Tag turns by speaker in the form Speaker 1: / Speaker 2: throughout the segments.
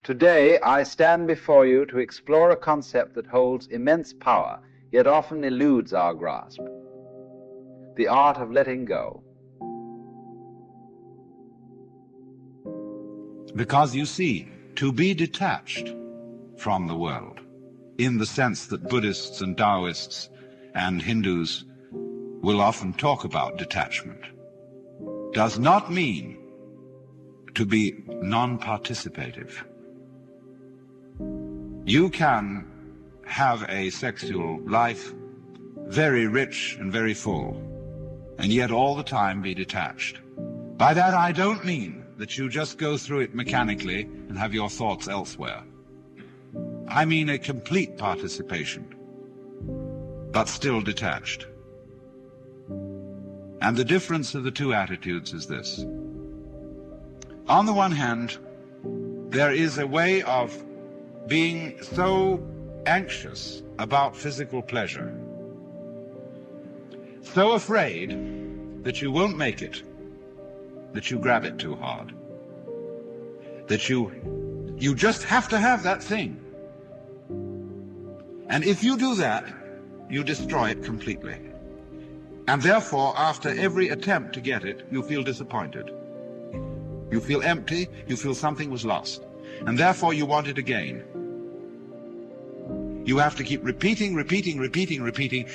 Speaker 1: Today I stand before you to explore a concept that holds immense power, yet often eludes our grasp: the art of letting go.
Speaker 2: Because you see, to be detached from the world, in the sense that Buddhists and Taoists and Hindus will often talk about detachment, does not mean to be non-participative. You can have a sexual life very rich and very full, and yet all the time be detached. By that I don't mean that you just go through it mechanically and have your thoughts elsewhere. I mean a complete participation, but still detached. And the difference of the two attitudes is this. On the one hand, there is a way of being so anxious about physical pleasure, so afraid that you won't make it, that you grab it too hard, that you just have to have that thing. And if you do that, you destroy it completely. And therefore, after every attempt to get it, you feel disappointed. You feel empty, you feel something was lost. And therefore you want it again. You have to keep repeating,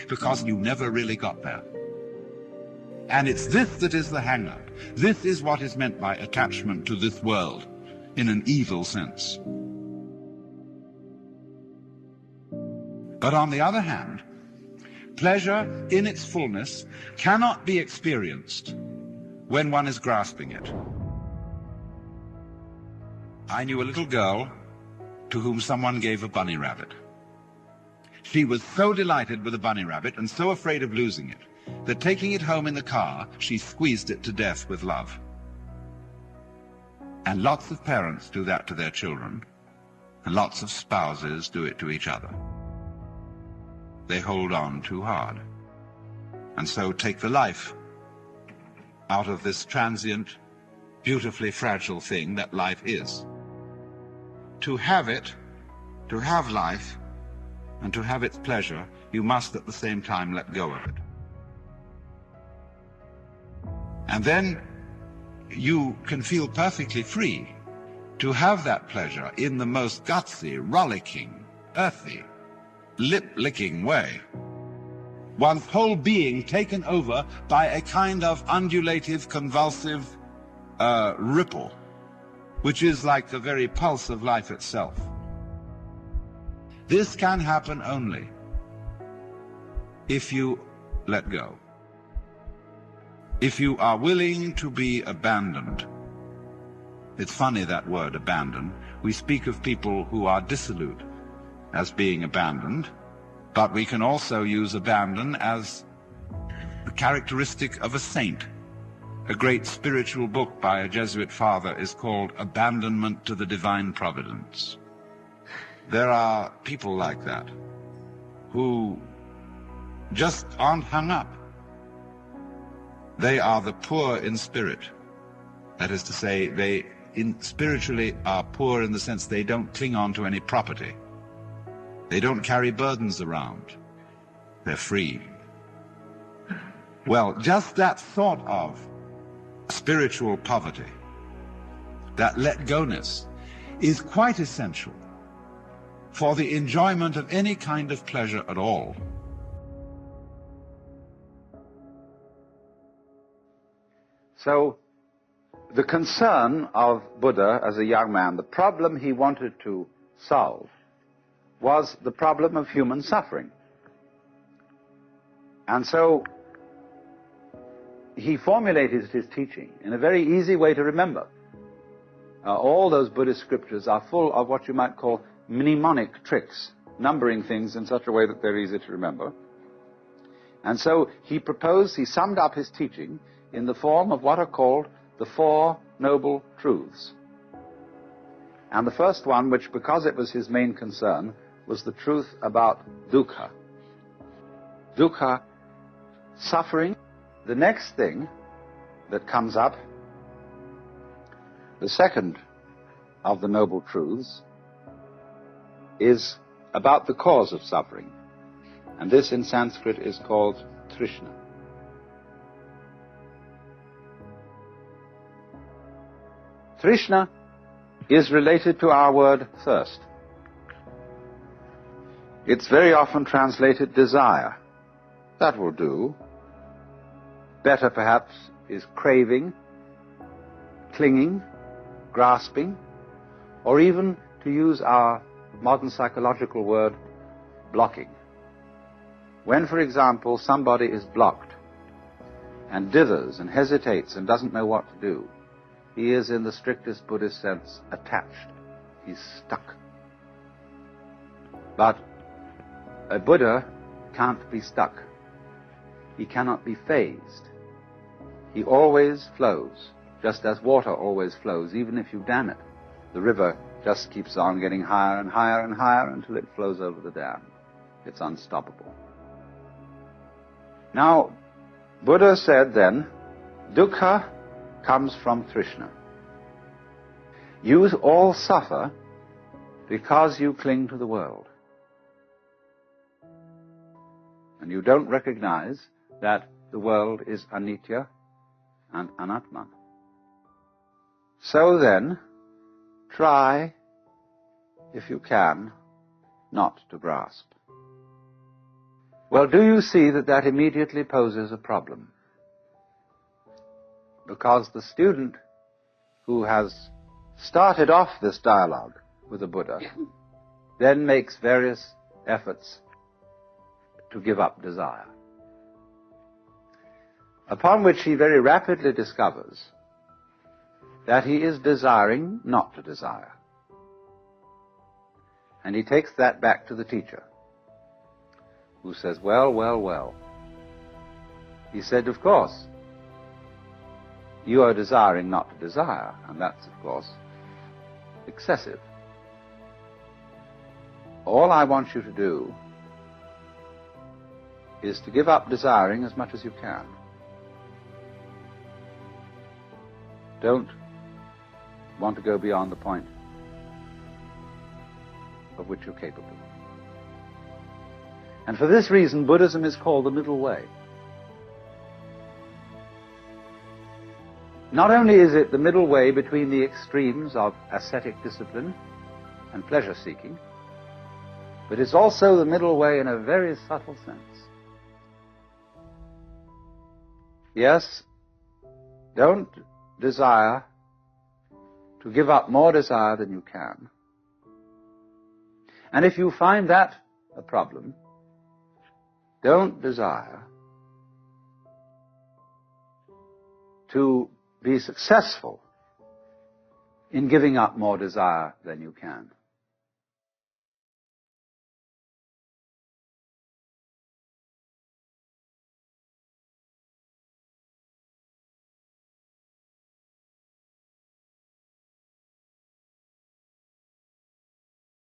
Speaker 2: because you never really got there. And it's this that is the hang-up. This is what is meant by attachment to this world, in an evil sense. But on the other hand, pleasure in its fullness cannot be experienced when one is grasping it. I knew a little girl to whom someone gave a bunny rabbit. She was so delighted with the bunny rabbit and so afraid of losing it that taking it home in the car, she squeezed it to death with love. And lots of parents do that to their children, and lots of spouses do it to each other. They hold on too hard, and so take the life out of this transient, beautifully fragile thing that life is. To have it, to have life, and to have its pleasure, you must at the same time let go of it. And then you can feel perfectly free to have that pleasure in the most gutsy, rollicking, earthy, lip-licking way. One's whole being taken over by a kind of undulative, convulsive ripple, which is like the very pulse of life itself. This can happen only if you let go. If you are willing to be abandoned. It's funny, that word, abandon. We speak of people who are dissolute as being abandoned, but we can also use abandon as the characteristic of a saint. A great spiritual book by a Jesuit father is called Abandonment to the Divine Providence. There are people like that who just aren't hung up. They are the poor in spirit. That is to say, they spiritually are poor in the sense they don't cling on to any property. They don't carry burdens around. They're free. Well, just that sort of spiritual poverty, that let-go-ness, is quite essential for the enjoyment of any kind of pleasure at all.
Speaker 1: So, the concern of Buddha as a young man, the problem he wanted to solve, was the problem of human suffering. And so, he formulated his teaching in a very easy way to remember. All those Buddhist scriptures are full of what you might call mnemonic tricks, numbering things in such a way that they're easy to remember. And so he summed up his teaching in the form of what are called the Four Noble Truths. And the first one, which because it was his main concern, was the truth about dukkha. Dukkha, suffering. The next thing that comes up, the second of the Noble Truths is about the cause of suffering. And this in Sanskrit is called Trishna. Trishna is related to our word thirst. It's very often translated desire. That will do. Better perhaps is craving, clinging, grasping, or even, to use our modern psychological word, blocking. When, for example, somebody is blocked and dithers and hesitates and doesn't know what to do, he is, in the strictest Buddhist sense, attached. He's stuck. But a Buddha can't be stuck. He cannot be phased. He always flows, just as water always flows, even if you dam it. The river just keeps on getting higher and higher and higher until it flows over the dam. It's unstoppable. Now, Buddha said then, dukkha comes from Trishna. You all suffer because you cling to the world. And you don't recognize that the world is anitya and anatman. So then, try, if you can, not to grasp. Well, do you see that that immediately poses a problem? Because the student who has started off this dialogue with the Buddha then makes various efforts to give up desire. Upon which he very rapidly discovers that he is desiring not to desire. And he takes that back to the teacher, who says, well, well, well. He said, of course, you are desiring not to desire, and that's, of course, excessive. All I want you to do is to give up desiring as much as you can. Don't want to go beyond the point of which you're capable. And for this reason, Buddhism is called the middle way. Not only is it the middle way between the extremes of ascetic discipline and pleasure-seeking, but it's also the middle way in a very subtle sense. Yes, don't desire to give up more desire than you can. And if you find that a problem, don't desire to be successful in giving up more desire than you can.